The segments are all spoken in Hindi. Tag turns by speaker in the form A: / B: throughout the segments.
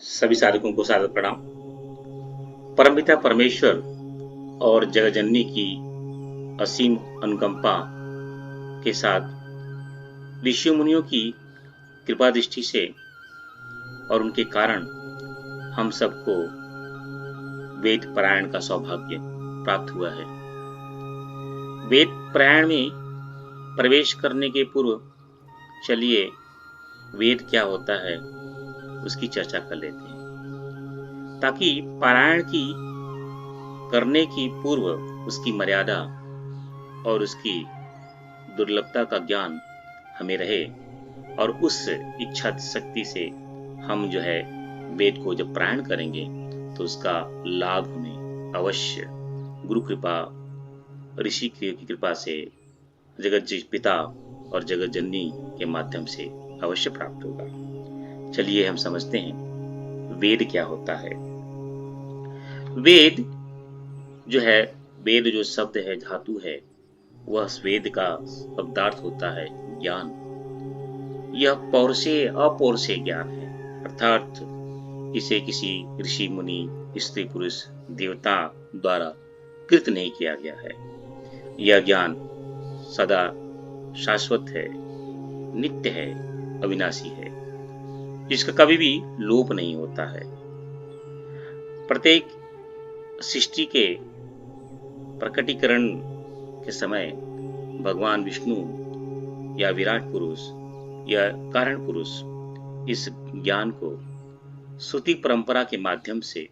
A: सभी साधकों को सादर प्रणाम। परमपिता परमेश्वर और जगतजननी की असीम अनुकंपा के साथ ऋषि मुनियों की कृपा दृष्टि से और उनके कारण हम सबको वेद पारायण का सौभाग्य प्राप्त हुआ है। वेद पारायण में प्रवेश करने के पूर्व चलिए वेद क्या होता है उसकी चर्चा कर लेते हैं, ताकि पारायण की करने की पूर्व उसकी मर्यादा और उसकी दुर्लभता का ज्ञान हमें रहे और उस इच्छा शक्ति से हम जो है वेद को जब पारायण करेंगे तो उसका लाभ हमें अवश्य गुरु कृपा, ऋषि की कृपा से, जगत पिता और जगत जननी के माध्यम से अवश्य प्राप्त होगा। चलिए हम समझते हैं वेद क्या होता है। वेद जो है, वेद जो शब्द है, धातु है, वह वेद का शब्दार्थ होता है ज्ञान। यह पौरुषेय अपौरुषेय ज्ञान है, अर्थात इसे किसी ऋषि मुनि, स्त्री पुरुष, देवता द्वारा कृत नहीं किया गया है। यह ज्ञान सदा शाश्वत है, नित्य है, अविनाशी है, जिसका कभी भी लोप नहीं होता है। प्रत्येक सृष्टि के प्रकटीकरण के समय भगवान विष्णु या विराट पुरुष या कारण पुरुष इस ज्ञान को श्रुति परंपरा के माध्यम से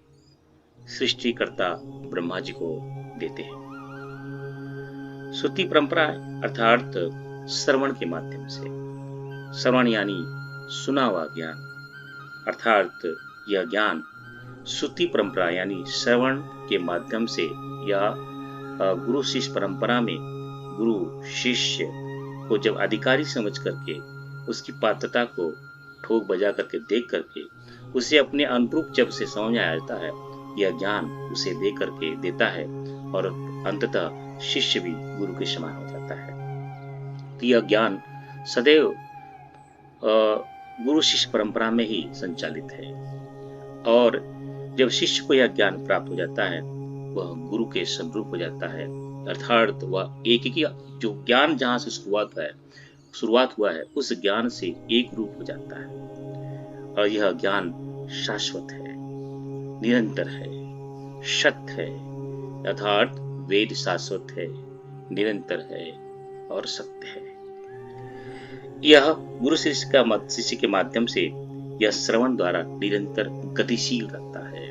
A: सृष्टिकर्ता ब्रह्मा जी को देते हैं। श्रुति परंपरा अर्थात श्रवण के माध्यम से, श्रवण यानी सुना हुआ ज्ञान, अर्थात यह ज्ञान श्रुति परंपरा यानी श्रवण के माध्यम से या गुरु शिष्य परंपरा में गुरु शिष्य को जब अधिकारी समझ करके उसकी पात्रता को ठोक बजा करके देख करके उसे अपने अनुरूप जब से समझ में आ जाता है, यह ज्ञान उसे दे करके देता है और अंततः शिष्य भी गुरु के समान हो जाता है। तो यह ज्ञान सदैव गुरु शिष्य परंपरा में ही संचालित है और जब शिष्य को यह ज्ञान प्राप्त हो जाता है वह गुरु के समरूप हो जाता है, अर्थात वह एक ही जो ज्ञान जहां से शुरुआत हुआ है उस ज्ञान से एक रूप हो जाता है और यह ज्ञान शाश्वत है, निरंतर है, सत्य है, अर्थात वेद शाश्वत है, निरंतर है और सत्य है। यह गुरु शिष्य के माध्यम से यह श्रवण द्वारा निरंतर गतिशील रहता है,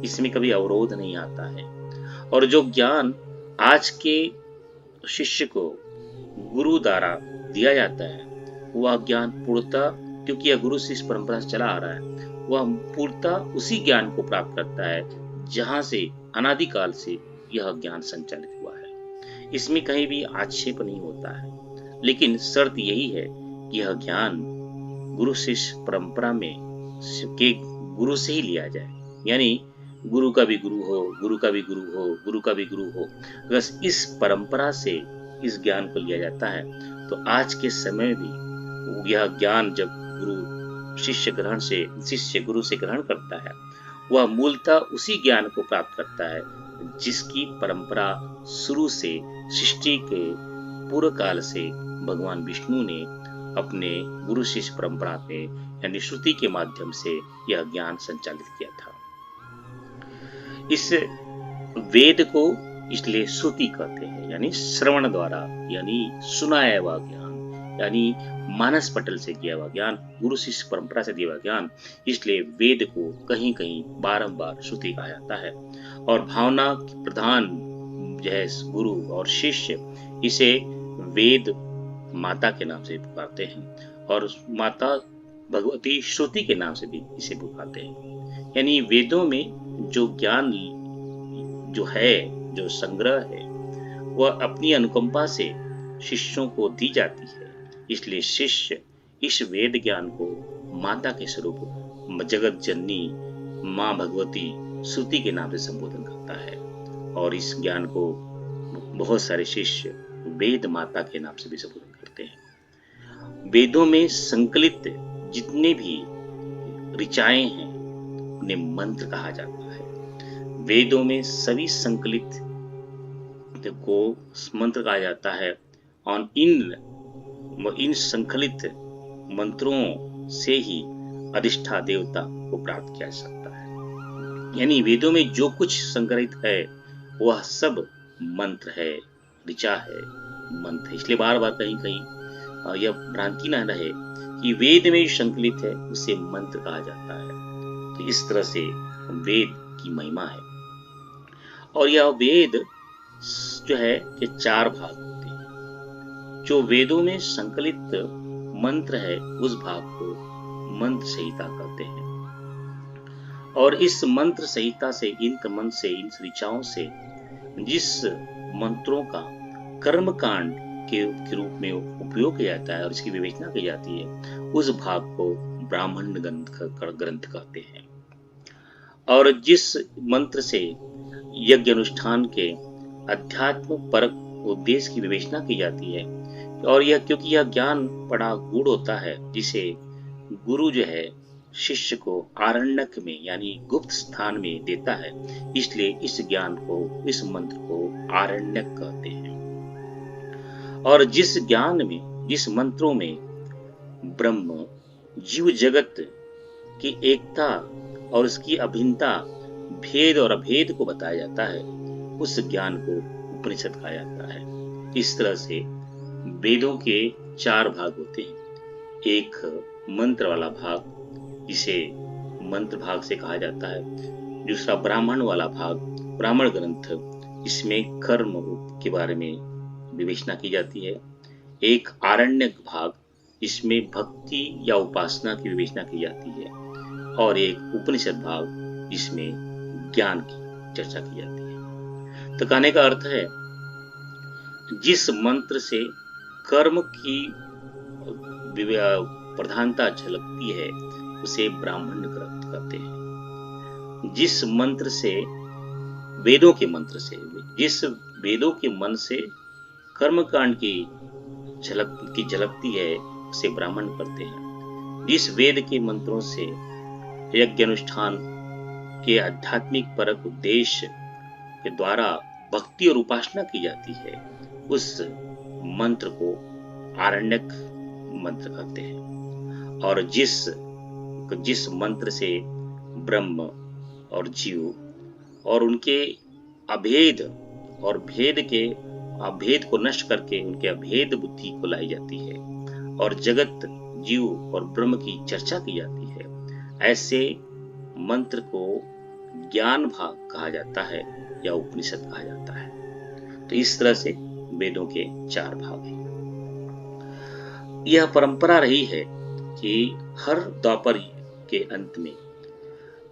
A: इसमें कभी अवरोध नहीं आता है और जो ज्ञान आज के शिष्य को गुरु द्वारा दिया जाता है वह ज्ञान पूर्णतः, क्योंकि यह गुरु शिष्य परंपरा से चला आ रहा है, वह पूर्णतः उसी ज्ञान को प्राप्त करता है जहां से अनादिकाल से यह ज्ञान संचालित हुआ है। इसमें कहीं भी आक्षेप नहीं होता है, लेकिन शर्त यही है कि यह ज्ञान गुरु शिष्य परंपरा में के गुरु से ही लिया जाए, यानी गुरु का भी गुरु हो, गुरु का भी गुरु हो, गुरु का भी गुरु हो। बस इस परंपरा से इस ज्ञान को लिया जाता है तो आज के समय भी यह ज्ञान जब शिष्य गुरु से ग्रहण करता है वह मूलतः उसी ज्ञान को प्राप्त करता है जिसकी परंपरा शुरू से सृष्टि के पूर्व काल से भगवान विष्णु ने अपने गुरु शिष्य परंपरा में यानी श्रुति के माध्यम से यह ज्ञान संचालित किया था। इस वेद को इसलिए श्रुति कहते हैं, यानी श्रवण द्वारा, यानी सुनाया हुआ ज्ञान, यानी मानस पटल से किया हुआ ज्ञान, गुरु शिष्य परंपरा से दिया हुआ ज्ञान। इसलिए वेद को कहीं कहीं बारंबार श्रुति कहा जाता है और भावना प्रधान जो है गुरु और शिष्य इसे वेद माता के नाम से पुकारते हैं और माता भगवती श्रुति के नाम से भी इसे पुकारते हैं। यानी वेदों में जो ज्ञान जो है, जो संग्रह है, वह अपनी अनुकंपा से शिष्यों को दी जाती है। इसलिए शिष्य इस वेद ज्ञान को माता के स्वरूप जगत जननी माँ भगवती श्रुति के नाम से संबोधन करता है और इस ज्ञान को बहुत सारे शिष्य वेद माता के नाम से भी संबोधन करते हैं। वेदों में संकलित जितने भी ऋचाएं हैं उन्हें मंत्र कहा जाता है। वेदों में सभी संकलित को मंत्र कहा जाता है और इन संकलित मंत्रों से ही अधिष्ठा देवता को प्राप्त किया जा सकता है। यानी वेदों में जो कुछ संकलित है वह सब मंत्र है, ऋचा है, मंत्र है। इसलिए बार बार कहीं कहीं यह भ्रांति न रहे कि वेद में संकलित है उसे मंत्र कहा जाता है। तो इस तरह से वेद की महिमा है। और यह वेद जो है कि 4 भाग होते हैं। जो वेदों में संकलित मंत्र है उस भाग को मंत्र संहिता कहते हैं। और इस मंत्र संहिता से, इन मंत्र से, इन ऋचाओं से जिस मंत्रों का कर्म कांड के रूप में उपयोग किया जाता है और इसकी विवेचना की जाती है उस भाग को ब्राह्मण ग्रंथ कहते हैं। और जिस मंत्र से यज्ञ अनुष्ठान के अध्यात्म परक उद्देश्य की विवेचना की जाती है, और यह क्योंकि यह ज्ञान बड़ा गूढ़ होता है जिसे गुरु जो है शिष्य को आरण्यक में यानी गुप्त स्थान में देता है, इसलिए इस ज्ञान को, इस मंत्र को आरण्यक कहते हैं। और जिस ज्ञान में, जिस मंत्रों में ब्रह्म जीव जगत की एकता और उसकी अभिन्नता, भेद और अभेद को बताया जाता है, उस ज्ञान को उपनिषद कहा जाता है। इस तरह से वेदों के 4 भाग होते हैं। एक मंत्र वाला भाग जिसे मंत्र भाग से कहा जाता है, दूसरा ब्राह्मण वाला भाग, ब्राह्मण ग्रंथ, इसमें कर्म के बारे में विवेचना की जाती है। एक आरण्यक भाग, इसमें भक्ति या उपासना की विवेचना की जाती है। और एक उपनिषद भाग जिसमें ज्ञान की चर्चा की जाती है। तो कहने का अर्थ है जिस मंत्र से कर्म की प्रधानता झलकती है उसे ब्राह्मण ग्रंथ कहते हैं। जिस मंत्र से, वेदों के मंत्र से, जिस वेदों के मन से कर्मकांड की झलकती है उसे ब्राह्मण करते हैं। जिस वेद के मंत्रों से यज्ञ अनुष्ठान के आध्यात्मिक परक उद्देश्य के द्वारा भक्ति और उपासना की जाती है उस मंत्र को आरण्यक मंत्र कहते हैं। और जिस मंत्र से ब्रह्म और जीव और उनके अभेद और भेद को नष्ट करके उनके अभेद बुद्धि को लाई जाती है और जगत, जीव और ब्रह्म की चर्चा की जाती है, ऐसे मंत्र को ज्ञान भाग कहा जाता है या उपनिषद कहा जाता है। तो इस तरह से वेदों के 4 भाग हैं। यह परंपरा रही है कि हर द्वापर के अंत में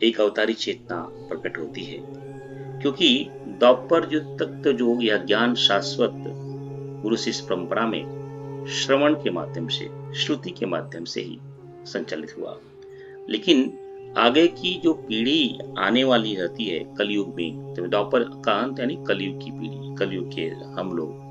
A: एक अवतारी चेतना प्रकट होती है, क्योंकि द्वापर युग तक तो जो यह ज्ञान शाश्वत गुरु शिष्य परंपरा में श्रवण के माध्यम से, श्रुति के माध्यम से ही संचालित हुआ। लेकिन आगे की जो पीढ़ी आने वाली रहती है कलयुग में, तो द्वापर का अंत यानी कलयुग की पीढ़ी, कलयुग के हम लोग,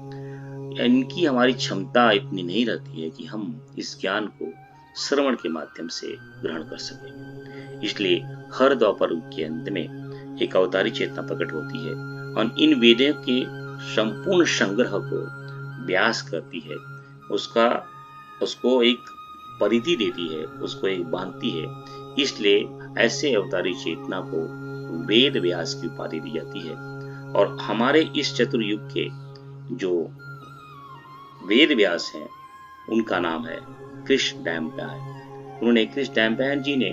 A: इनकी हमारी क्षमता इतनी नहीं रहती है कि हम इस ज्ञान को श्रवण के माध्यम से ग्रहण कर सकें। इसलिए हर द्वापर युग के अंत में एक अवतारी चेतना प्रकट होती है और इन वेदों के संपूर्ण संग्रह को व्यास करती है, उसको एक परिधि देती है, उसको एक बांधती है। इसलिए ऐसे अवतारी चेतना को वेद व्यास की उपाधि दी जाती है। और हमारे इस चतुर्युग के जो वेद व्यास हैं उनका नाम है कृष्णद्वैपायन। उन्होंने, कृष्णद्वैपायन जी ने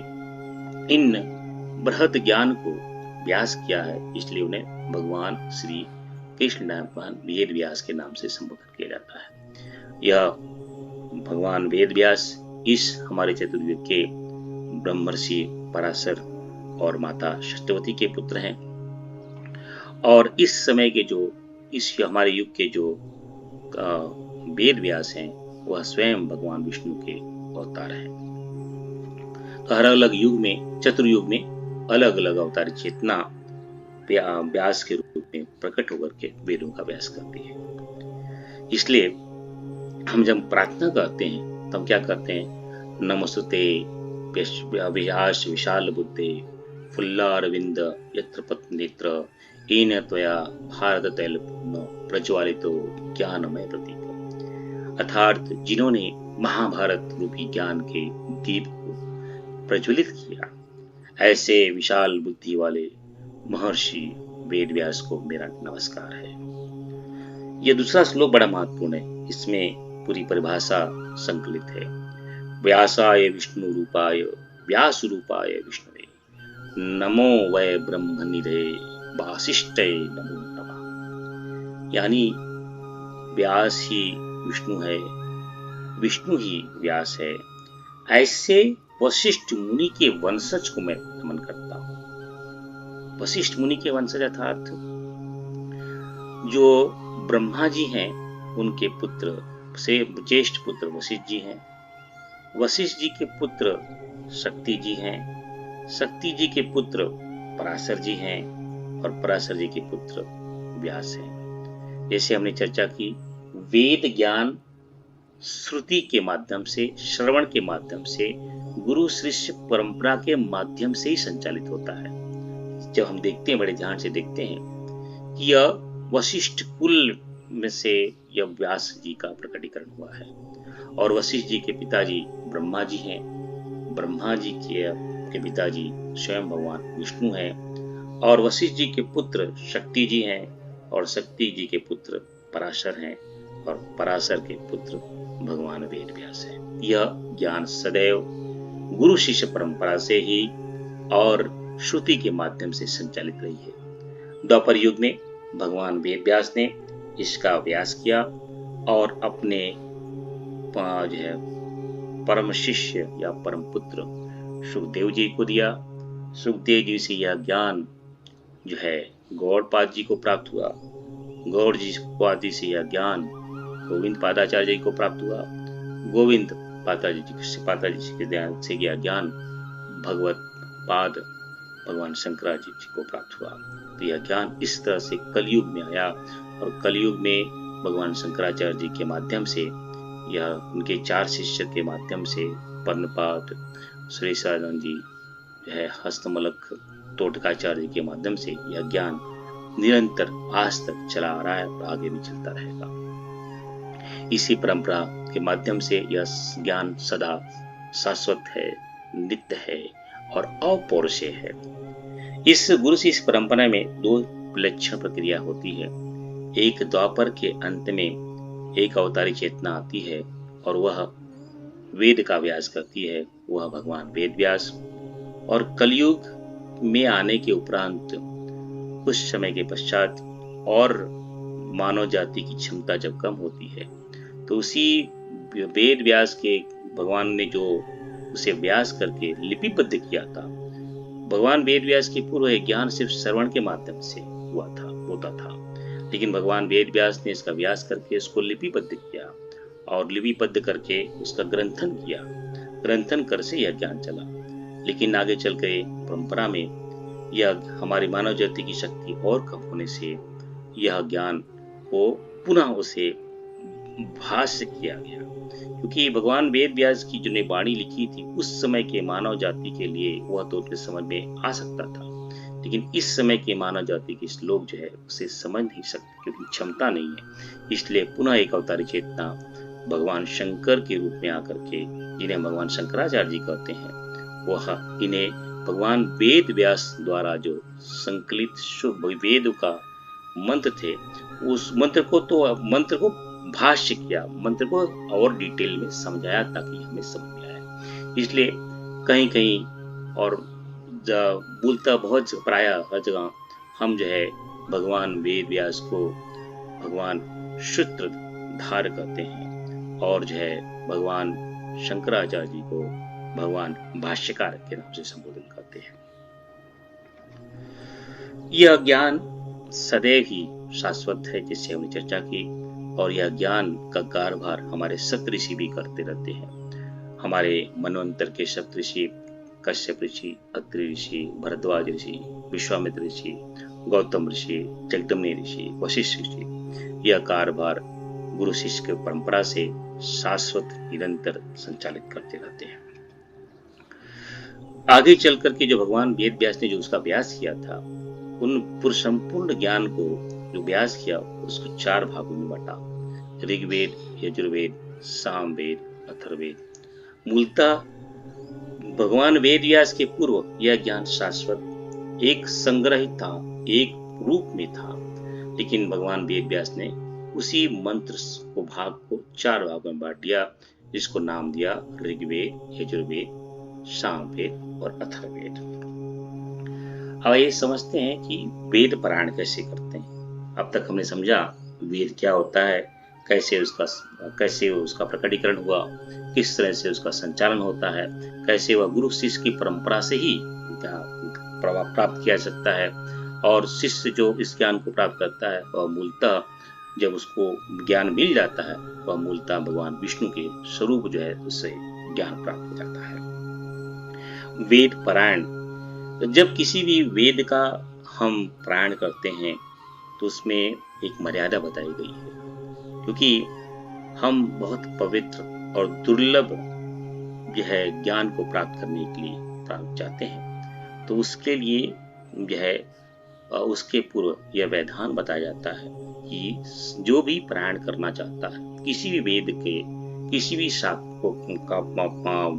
A: इन बृहद ज्ञान को व्यास किया है, इसलिए उन्हें भगवान श्री कृष्णद्वैपायन वेद व्यास के नाम से संबोधित किया जाता है। यह भगवान वेद व्यास इस हमारे चतुर्युग के ब्रह्मर्षि पराशर और माता सत्यवती के पुत्र हैं। और इस समय के जो, इस हमारे युग के जो वेद व्यास हैं वह स्वयं भगवान विष्णु के अवतार हैं। तो हर अलग युग में, चतुर्युग में अलग अलग अवतारी चेतना व्यास के रूप में प्रकट होकर के वेदों का व्यास करती है। इसलिए हम जब प्रार्थना करते हैं तो हम क्या करते हैं? नमस्ते व्यास विशाल बुद्धे फुल्लारविंद यत्र पत्नेत्र येन त्वया भारत तैलपूर्ण प्रज्वालितो ज्ञानमय प्रदीप। अर्थात जिन्होंने महाभारत रूपी ज्ञान के दीप को प्रज्वलित किया, ऐसे विशाल बुद्धि वाले महर्षि वेद व्यास को मेरा नमस्कार है। यह दूसरा श्लोक बड़ा महत्वपूर्ण है। इसमें पूरी परिभाषा संकलित है। व्यासाय विष्णु रूपाय व्यास रूपाय विष्णुवे नमो वै ब्रह्मनिधे वासिष्ठे नमो नमः। यानी व्यास ही विष्णु है, विष्णु ही व्यास है। ऐसे वशिष्ठ मुनि के वंशज को मैं नमन करता हूँ। वशिष्ठ मुनि के वंशज अर्थात जो ब्रह्मा जी हैं, उनके पुत्र से ज्येष्ठ पुत्र वशिष्ठ जी हैं। वशिष्ठ जी के पुत्र शक्ति जी हैं। शक्ति जी के पुत्र पराशर जी हैं और पराशर जी के पुत्र व्यास हैं। जैसे हमने चर्चा की, वेद ज्ञान श्रुति के माध्यम से, श्रवण के माध्यम से, गुरु शिष्य परंपरा के माध्यम से ही संचालित होता है। जब हम देखते हैं, बड़े ध्यान से देखते हैं कि यह वशिष्ठ कुल में से यह व्यास जी का प्रकटीकरण हुआ है। और वशिष्ठ जी के पिताजी ब्रह्मा जी हैं। ब्रह्मा जी के पिताजी स्वयं भगवान विष्णु हैं। और वशिष्ठ जी के पुत्र शक्ति जी हैं और शक्ति जी के पुत्र पराशर हैं और पराशर के पुत्र भगवान वेद व्यास हैं। यह ज्ञान सदैव गुरु शिष्य परंपरा से ही और श्रुति के माध्यम से संचालित रही है। द्वापर युग में भगवान वेद व्यास ने इसका अभ्यास किया और अपने जो है परम शिष्य या परम पुत्र सुखदेव जी को दिया। सुखदेव जी से यह ज्ञान जो है गौड़पाद जी को प्राप्त हुआ। गौड़ जी पादी से यह ज्ञान गोविंद पादाचार्य जी को प्राप्त हुआ। गोविंद पादाचार्य जी के ध्यान से यह ज्ञान भगवत पाद भगवान शंकराचार्य जी को प्राप्त हुआ। तो यह ज्ञान इस तरह से कलयुग में आया और कलयुग में भगवान शंकराचार्य जी के माध्यम से, यह उनके 4 शिष्य के माध्यम से, पर्णपाद, सुरेशानंद जी है, हस्तमलक तोटकाचार्य जी के माध्यम से यह ज्ञान निरंतर आज तक चला आ रहा है और आगे भी चलता रहेगा। इसी परंपरा के माध्यम से यह ज्ञान सदा शाश्वत है, नित्य है और अपौरुषेय है। इस गुरु शिष्य परंपरा में 2 विलक्षण प्रक्रिया होती है। एक द्वापर के अंत में एक अवतारी चेतना आती है और वह वेद का व्यास करती है, वह भगवान वेद व्यास। और कलयुग में आने के उपरांत कुछ समय के पश्चात और मानव जाति की क्षमता जब कम होती है तो उसी वेद व्यास के भगवान ने जो उसे व्यास करके लिपिबद्ध किया था, भगवान वेद व्यास की पूर्व ज्ञान सिर्फ श्रवण के माध्यम से होता था, लेकिन भगवान वेद व्यास ने इसका व्यास करके उसको लिपिबद्ध किया और लिपिबद्ध करके उसका ग्रंथन किया। ग्रंथन कर से यह ज्ञान चला। लेकिन आगे चल के परंपरा में यह हमारी मानव जाति की शक्ति और कम होने से यह ज्ञान को पुनः उसे भाष्य किया गया, क्योंकि भगवान वेद व्यास की जो ने वाणी लिखी थी उस समय के मानव जाति के लिए वह तो उनके समझ में आ सकता था, लेकिन इस समय के मानव जाति के लोग जो है उसे समझ नहीं सकते क्योंकि क्षमता नहीं है। इसलिए पुनः एक अवतारी चेतना भगवान शंकर के रूप में आकर के, जिन्हें भगवान शंकराचार्य जी कहते हैं, वह इन्हें भगवान वेद व्यास द्वारा जो संकलित शुभ वेद का मंत्र थे, उस मंत्र को भाष्य किया, मंत्र को और डिटेल में समझाया ताकि हमें समझ में आए। इसलिए कहीं कहीं और बोलता बहुत प्राय हर जगह हम जो है भगवान वेद व्यास को भगवान सूत्रधार कहते हैं और जो है भगवान शंकराचार्य जी को भगवान भाष्यकार के नाम से संबोधित करते हैं। यह ज्ञान सदैव ही शाश्वत है, जिससे हमने चर्चा की, और यह ज्ञान का कारभार हमारे सप्तऋषि भी करते रहते हैं। हमारे मनवंतर के सप्तऋषि कश्यप ऋषि, अत्रि ऋषि, भरद्वाज ऋषि, विश्वामित्र ऋषि, गौतम ऋषि, जगदम्बि ऋषि, वशिष्ठ ऋषि, यह कारभार गुरु शिष्य की परंपरा से शाश्वत निरंतर संचालित करते रहते हैं। आगे चल करके जो भगवान वेद व्यास ने जो उसका अभ्यास किया था, उन पूर्ण संपूर्ण ज्ञान को जो अभ्यास किया उसको 4 भागों में बांटा। ऋग्वेद, यजुर्वेद, सामवेद, अथर्ववेद। मूलतः भगवान वेद व्यास के पूर्व यह ज्ञान शाश्वत एक संग्रहित था, एक रूप में था, लेकिन भगवान वेद व्यास ने उसी मंत्र को भाग को 4 भागों में बांट दिया, जिसको नाम दिया ऋग्वेद, यजुर्वेद, सामवेद और अथर्ववेद। अब ये समझते हैं कि वेद पारायण कैसे करते हैं। अब तक हमने समझा वेद क्या होता है, कैसे उसका प्रकटीकरण हुआ, किस तरह से उसका संचालन होता है, कैसे वह गुरु शिष्य की परंपरा से ही प्राप्त किया जा सकता है, और शिष्य जो इस ज्ञान को प्राप्त करता है वह मूलतः जब उसको ज्ञान मिल जाता है वह मूलतः भगवान विष्णु के स्वरूप जो है उससे ज्ञान प्राप्त हो जाता है। वेद पारायण, जब किसी भी वेद का हम पारायण करते हैं तो उसमें एक मर्यादा बताई गई है, क्योंकि हम बहुत पवित्र और दुर्लभ जो है ज्ञान को प्राप्त करने के लिए प्राप्त चाहते हैं, तो उसके लिए जो है उसके पूर्व यह विधान बताया जाता है कि जो भी पारायण करना चाहता है किसी भी वेद के किसी भी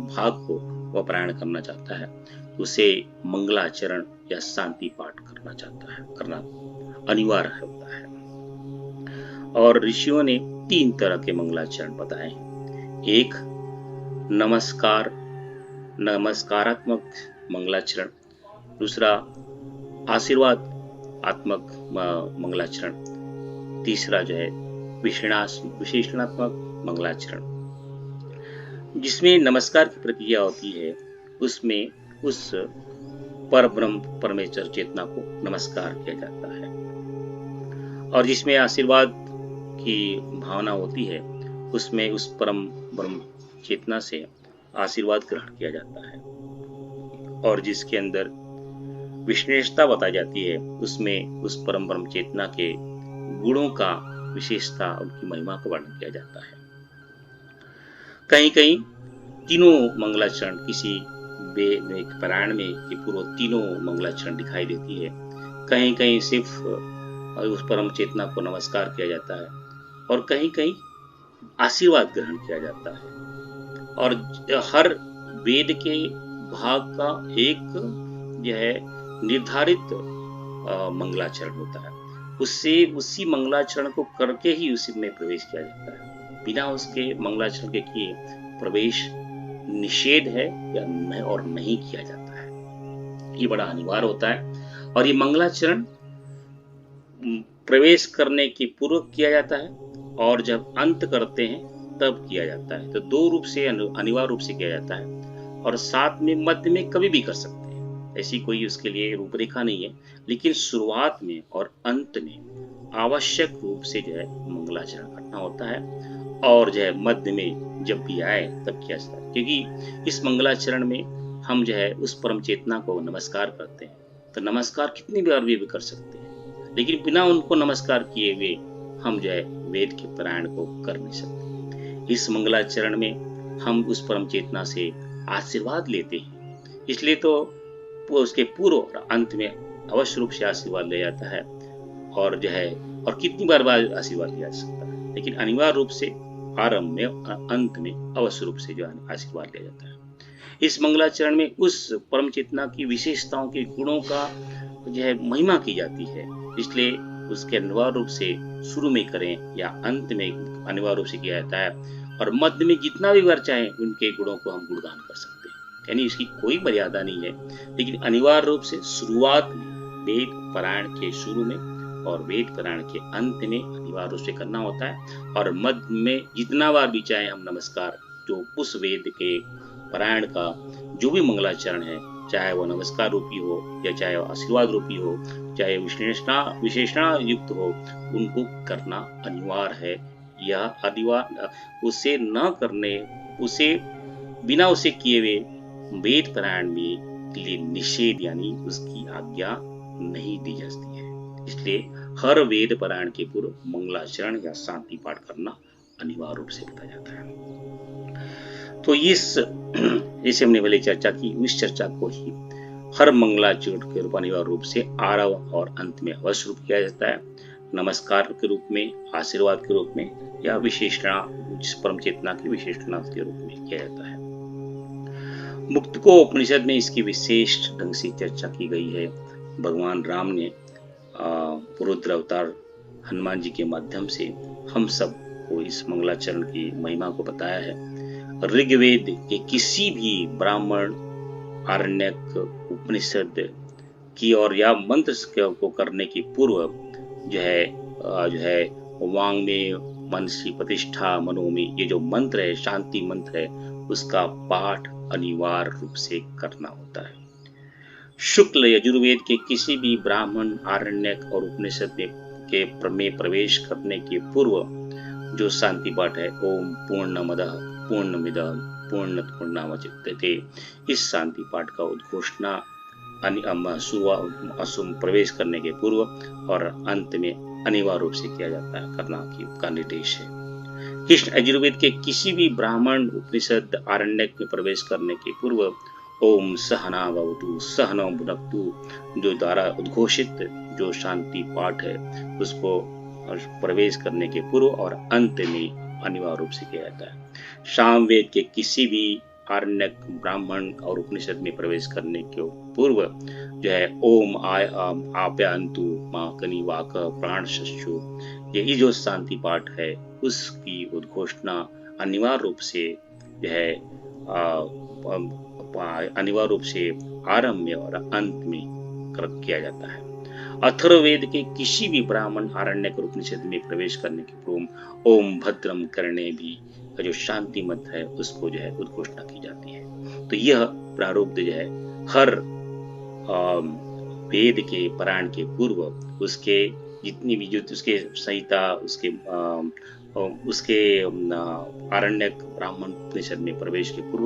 A: भाग को वह पारायण करना चाहता है, उसे मंगलाचरण या शांति पाठ करना अनिवार्य होता है। और ऋषियों ने 3 तरह के मंगलाचरण बताए हैं। एक नमस्कारात्मक मंगलाचरण, दूसरा आशीर्वाद आत्मक मंगलाचरण, तीसरा जो है विशेषणात्मक मंगलाचरण। जिसमें नमस्कार की प्रक्रिया होती है उसमें उस पर ब्रह्म परमेश्वर चेतना को नमस्कार किया जाता है, और जिसमें आशीर्वाद की भावना होती है उसमें उस परम ब्रह्म चेतना से आशीर्वाद ग्रहण किया जाता है, और जिसके अंदर विशेषता बताई जाती है उसमें उस परम ब्रह्म चेतना के गुणों का विशेषता, उनकी महिमा को वर्णन किया जाता है। कहीं कहीं तीनों मंगलाचरण किसी पारायण में के पूर्व तीनों मंगलाचरण दिखाई देती है। कहीं कहीं सिर्फ उस परम चेतना को नमस्कार किया जाता है, और कहीं कहीं आशीर्वाद ग्रहण किया जाता है, और हर वेद के भाग का एक जो है निर्धारित मंगलाचरण होता है, उससे उसी मंगलाचरण को करके ही उसी में प्रवेश किया जाता है। बिना उसके मंगलाचरण के किए प्रवेश निषेध है या नहीं, और नहीं किया जाता है। ये बड़ा अनिवार्य होता है, और ये मंगलाचरण प्रवेश करने के पूर्व किया जाता है और जब अंत करते हैं तब किया जाता है। तो 2 रूप से अनिवार्य रूप से किया जाता है, और साथ में मध्य में कभी भी कर सकते हैं, ऐसी कोई उसके लिए रूपरेखा नहीं है, लेकिन शुरुआत में और अंत में आवश्यक रूप से जो है मंगलाचरण करना होता है, और जो है मध्य में जब भी आए तब किया जाता है। क्योंकि इस मंगलाचरण में हम जो है उस परम चेतना को नमस्कार करते हैं, तो नमस्कार कितनी बार भी कर सकते हैं, लेकिन बिना उनको नमस्कार किए हुए हम जो है वेद के पारायण को कर नहीं सकते। इस मंगलाचरण में हम उस परम चेतना से आशीर्वाद लेते हैं, इसलिए तो उसके पूर्व और अंत में अवश्य रूप से आशीर्वाद लिया जाता है, और जो है और कितनी बार आशीर्वाद लिया जा सकता है, लेकिन अनिवार्य रूप से आरंभ में और अंत में अवश्य रूप से जो आशीर्वाद लिया जाता है। इस मंगलाचरण में उस परम चेतना की विशेषताओं के गुणों का जो है महिमा की जाती है, इसलिए उसके अनिवार्य रूप से शुरू में करें या अंत में अनिवार्य रूप से किया जाता है, और मध्य में जितना भी बार चाहे उनके गुणों को हम गुणगान कर सकते हैं, यानी इसकी कोई मर्यादा नहीं है। लेकिन अनिवार्य रूप से शुरुआत में वेद पारायण के शुरू में और वेद पारायण के अंत में अनिवार्य रूप से करना होता है, और मध्य में जितना बार भी चाहे हम नमस्कार जो उस वेद के पारायण का जो भी मंगलाचरण है, चाहे वो नमस्कार रूपी हो या चाहे वो आशीर्वाद रूपी हो, चाहे विशेषणा युक्त हो, उनको करना अनिवार्य है। यह अनिवार्य उसे न करने उसे बिना उसे किए हुए वेद पारायण में के लिए निषेध यानी उसकी आज्ञा नहीं दी जाती है। इसलिए हर वेद पारायण के पूर्व मंगलाचरण या शांति पाठ करना अनिवार्य रूप से बताया जाता है। तो इस जैसे हमने पहले चर्चा की, इस चर्चा को ही हर मंगलाचरण के रूप अनिवार्य रूप से आरंभ और अंत में अवश्य रूप किया जाता है, नमस्कार के रूप में, आशीर्वाद के रूप में, या विशेषणा, जिस परम चेतना की विशेषणा के रूप में किया जाता है। मुक्त को उपनिषद में इसकी विशेष ढंग से चर्चा की गई है। भगवान राम ने रुद्र अवतार हनुमान जी के माध्यम से हम सब को इस मंगलाचरण की महिमा को बताया है। ऋग्वेद के किसी भी ब्राह्मण, आरण्यक, उपनिषद की और या मंत्र को करने की पूर्व जो है वांग में मनसी प्रतिष्ठा मनोमी, ये जो मंत्र है, शांति मंत्र है, उसका पाठ अनिवार्य रूप से करना होता है। शुक्ल यजुर्वेद के किसी भी ब्राह्मण, आरण्यक और उपनिषद में प्रवेश करने के पूर्व जो शांति पाठ है, ओम पूर्णमदः पूर्णमिदं पूर्णात् पूर्णमुदच्यते, इस शांति पाठ का उद्घोषणा प्रवेश करने के पूर्व और अंत में अनिवार्य रूप से किया जाता है, करना का निर्देश है। कृष्ण यजुर्वेद के किसी भी ब्राह्मण, उपनिषद, आरण्यक में प्रवेश करने के पूर्व ओम सहना भवतु सहनौ भुनक्तु, जो द्वारा उद्घोषित जो शांति पाठ है, उसको प्रवेश करने के पूर्व और अंत में अनिवार्य रूप से किया जाता है। सामवेद के किसी भी आरण्यक, ब्राह्मण और उपनिषद में प्रवेश करने के पूर्व जो है ओम आप्यान्तु मां कनि वाक प्राण शस्यु, यही जो शांति पाठ है, उसकी उद्घोषणा अनिवार्य रूप से जो है अनिवार्य रूप से आरंभ में और अंत में किया जाता है। अथर्ववेद के किसी भी ब्राह्मण, आरण्यक, उपनिषद में प्रवेश करने के पूर्व ओम भद्रम करणे भी जो शांति मंत्र है, उसको जो है उद्घोषणा की जाती है। तो यह प्रारूप जो है हर वेद के पारायण के पूर्व उसके जितनी भी जो उसके संहिता, उसके आरण्यक, ब्राह्मण, उपनिषद में प्रवेश के पूर्व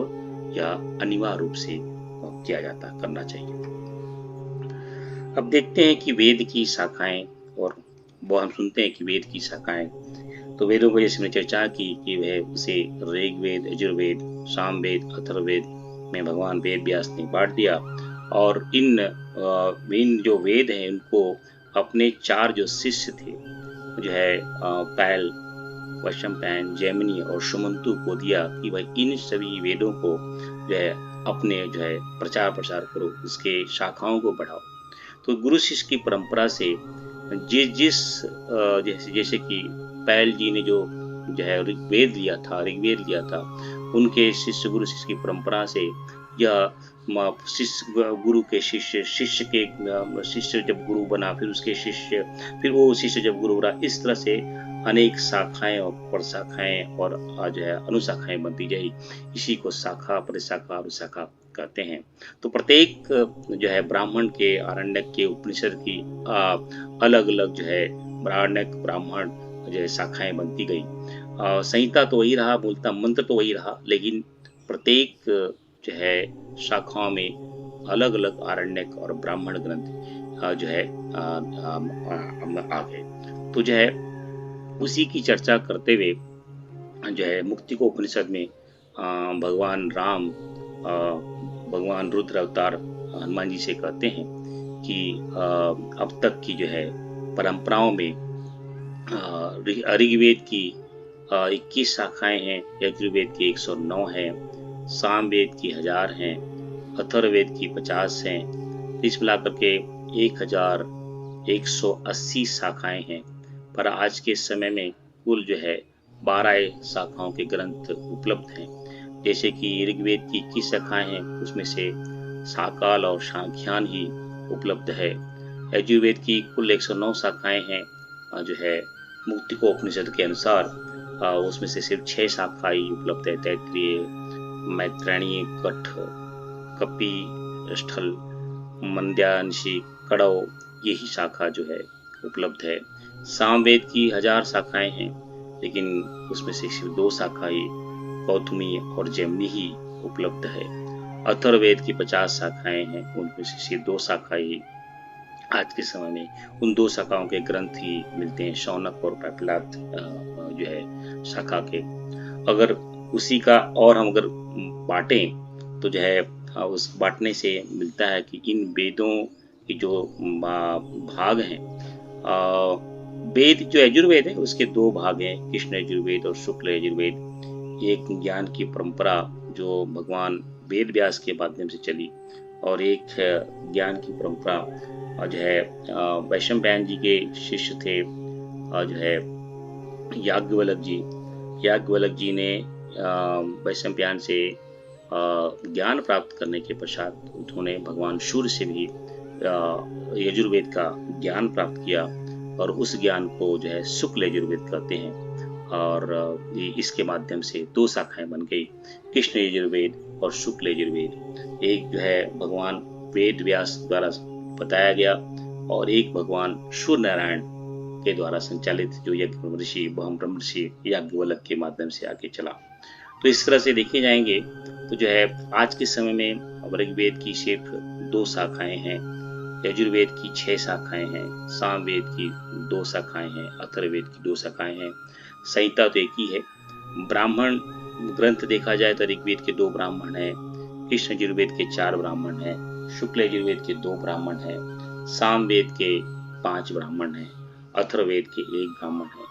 A: यह अनिवार्य रूप से किया जाता, करना चाहिए। अब देखते हैं कि वेद की शाखाएं, और वो हम सुनते हैं कि वेद की शाखाएं, तो वेदों को जैसे हमने चर्चा की कि वह उसे ऋग्वेद, यजुर्वेद, सामवेद, अथर्ववेद में भगवान वेद व्यास ने बांट दिया, और इन जो वेद हैं उनको अपने 4 जो शिष्य थे जो है पैल, वैशंपायन, जैमिनी और सुमंतु को दिया कि वह इन सभी वेदों को जो है अपने जो है प्रचार प्रसार करो, इसके शाखाओं को बढ़ाओ। तो गुरु शिष्य की परंपरा से जैसे कि पैल जी ने जो है ऋग्वेद लिया था, उनके शिष्य गुरु शिष्य की परंपरा से यह गुरु के शिष्य जब गुरु बना, फिर उसके शिष्य, फिर वो शिष्य जब गुरु बना, इस तरह से अनेक शाखाएं और प्रशाखाएं और जो है अनुशाखाएं बनती जाई। इसी को शाखा, प्रशाखा, अनुशाखा कहते हैं। तो प्रत्येक जो है ब्राह्मण के, आरण्यक के, उपनिषद की अलग अलग जो है आरण्यक, ब्राह्मण जो है शाखाएं बनती गई। संहिता तो वही रहा, मूलतः मंत्र तो वही रहा, लेकिन प्रत्येक जो है शाखाओं में अलग अलग आरण्यक और ब्राह्मण ग्रंथ जो है आ गए। तो जो है उसी की चर्चा करते हुए जो है मुक्ति को उपनिषद में भगवान राम भगवान रुद्र अवतार हनुमान जी से कहते हैं कि अब तक की जो है परंपराओं में ऋग्वेद की 21 शाखाएं हैं, यजुर्वेद की 109 हैं, सामवेद की 1000 हैं, अथर्ववेद की 50 हैं, इस मिलाकर के 1180 शाखाएं हैं। पर आज के समय में कुल जो है 12 शाखाओं के ग्रंथ उपलब्ध हैं। जैसे कि ऋग्वेद की 21 शाखाएं हैं, उसमें से साकाल और सांख्यान ही उपलब्ध है। यजुर्वेद की कुल 109 शाखाएं हैं जो है मुक्ति को उपनिषद के अनुसार, उसमें से सिर्फ 6 शाखाएं उपलब्ध है। तैत्तिरीय, मैत्रेयी, कठ, कपि, स्थल, मंद्यांशी, कड़व, यही शाखा जो है उपलब्ध है। सामवेद की 1000 शाखाएं हैं, लेकिन उसमें से सिर्फ 2 शाखाएं गौतमी और जैमिनी ही उपलब्ध है। अथर्ववेद की 50 शाखाएं हैं, उनमें से सिर्फ 2 शाखाएं आज के समय में उन दो शाखाओं के ग्रंथ ही मिलते हैं, शौनक और पैपलाद जो है शाखा के। अगर उसी का और हम अगर बांटें तो जो है उस बांटने से मिलता है कि इन वेदों की जो भाग हैं, वेद जो यजुर्वेद है उसके दो भाग हैं, कृष्ण यजुर्वेद और शुक्ल यजुर्वेद। एक ज्ञान की परंपरा जो भगवान वेद व्यास के माध्यम से चली, और एक ज्ञान की परंपरा जो है वैशंपायन जी के शिष्य थे जो है याज्ञवल्क्य जी ने वैशंपायन से ज्ञान प्राप्त करने के पश्चात उन्होंने भगवान सूर्य से भी यजुर्वेद का ज्ञान प्राप्त किया, और उस ज्ञान को जो है शुक्ल यजुर्वेद कहते हैं। और इसके माध्यम से दो शाखाएं बन गई, कृष्ण यजुर्वेद और शुक्ल यजुर्वेद। एक जो है भगवान वेद व्यास द्वारा बताया गया, और एक भगवान सूर्य नारायण के द्वारा संचालित जो यज्ञ ऋषि ब्रह्म ऋषि याज्ञवल्क्य के माध्यम से आगे चला। तो इस तरह से देखे जाएंगे तो जो है आज के समय में ऋग्वेद की सिर्फ दो शाखाएं हैं, यजुर्वेद की 6 शाखाएं हैं, सामवेद की 2 शाखाएं हैं, अथर्ववेद की 2 शाखाएं हैं, संहिता तो एक ही है। ब्राह्मण ग्रंथ देखा जाए तो ऋग्वेद के 2 ब्राह्मण हैं, कृष्ण यजुर्वेद के 4 ब्राह्मण हैं, शुक्ल यजुर्वेद के 2 ब्राह्मण हैं, सामवेद के 5 ब्राह्मण हैं, अथर्ववेद के 1 ब्राह्मण है।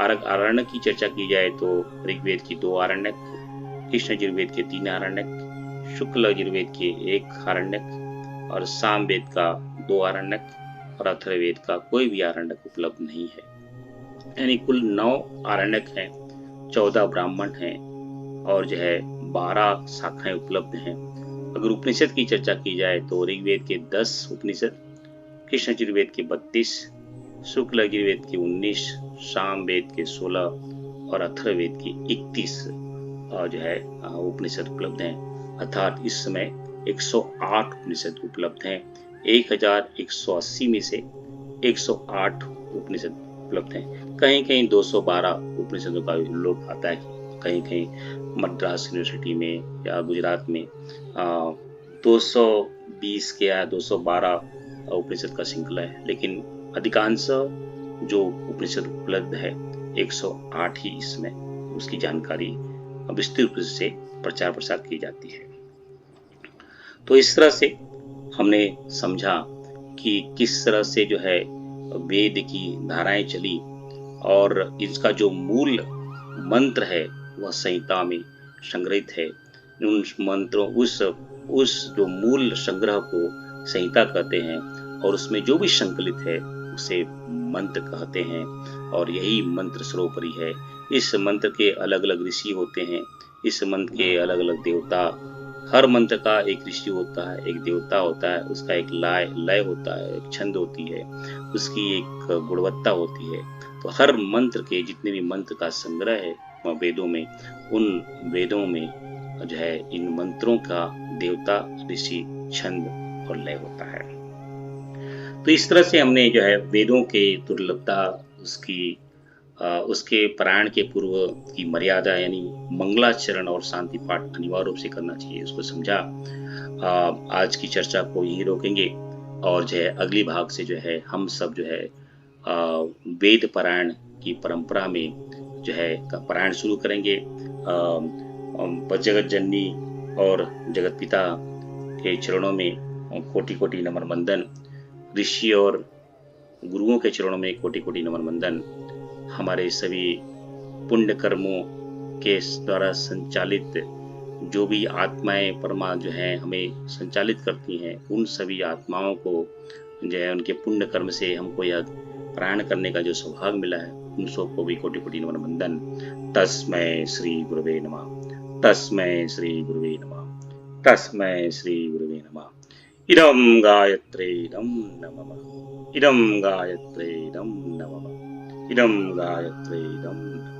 A: आरण्यक की चर्चा की जाए तो ऋग्वेद की 2 आरण्यक, कृष्ण यजुर्वेद के 3 आरण्यक, शुक्ल यजुर्वेद के 1 आरण्यक, और सामवेद का 2 आरण्यक, और अथर्ववेद का कोई भी आरण्यक उपलब्ध नहीं है। यानी कुल 9 आरण्यक हैं, 14 ब्राह्मण हैं, और जो है 12 शाखाएं उपलब्ध हैं। अगर उपनिषद की चर्चा की जाए तो ऋग्वेद के 10 उपनिषद, कृष्ण यजुर्वेद के 32, शुक्ल यजुर्वेद के 19, सामवेद के 16 और अथर्ववेद के 31 जो है उपनिषद उपलब्ध हैं। अर्थात इस समय 108 उपनिषद उपलब्ध हैं। 1180 में से 108 उपनिषद उपलब्ध हैं। कहीं कहीं 212 उपनिषदों का उल्लेख आता है, कहीं कहीं मद्रास यूनिवर्सिटी में या गुजरात में 220 के या 212 उपनिषद का श्रृंखला है, लेकिन अधिकांश जो उपनिषद उपलब्ध है 108 ही इसमें उसकी जानकारी विस्तृत रूप से प्रचार प्रसार की जाती है। तो इस तरह से हमने समझा कि किस तरह से जो है वेद की धाराएं चली, और इसका जो मूल मंत्र है वह संहिता में संग्रहित है। उन मंत्रों उस जो मूल संग्रह को संहिता कहते हैं, और उसमें जो भी संकलित है उसे मंत्र कहते हैं, और यही मंत्र सर्वोपरि है। इस मंत्र के अलग अलग ऋषि होते हैं, इस मंत्र के अलग अलग देवता, हर मंत्र का एक ऋषि होता है, एक देवता होता है, उसका एक लय होता है, एक छंद होती है, उसकी एक गुणवत्ता होती है। तो हर मंत्र के जितने भी मंत्र का संग्रह है वेदों में, उन वेदों में जो है इन मंत्रों का देवता, ऋषि, छंद और लय होता है। तो इस तरह से हमने जो है वेदों के दुर्लभता, उसके पारायण के पूर्व की मर्यादा, यानी मंगलाचरण और शांति पाठ अनिवार्य रूप से करना चाहिए, उसको समझा। आज की चर्चा को यहीं रोकेंगे, और जो है अगली भाग से जो है हम सब जो है वेद पारायण की परंपरा में जो है पारायण शुरू करेंगे। जगत जननी और जगत पिता के चरणों में कोटि कोटि नमन वंदन, ऋषि और गुरुओं के चरणों में कोटि कोटि नमन वंदन। हमारे सभी पुण्य कर्मों के द्वारा संचालित जो भी आत्माएं परमा जो हैं हमें संचालित करती हैं, उन सभी आत्माओं को जो है उनके पुण्य कर्म से हमको यह पारायण करने का जो सौभाग्य मिला है, उन सबको भी कोटि कोटि नमन वंदन। तस्मै श्री गुरुवे नमः, तस्मै श्री गुरुवे नमः, तस्मै श्री गुरुवे नमः। इदं गायत्रीदं नमः, इदं गायत्रीदं नमः, इदं गायत्रीदं नमः।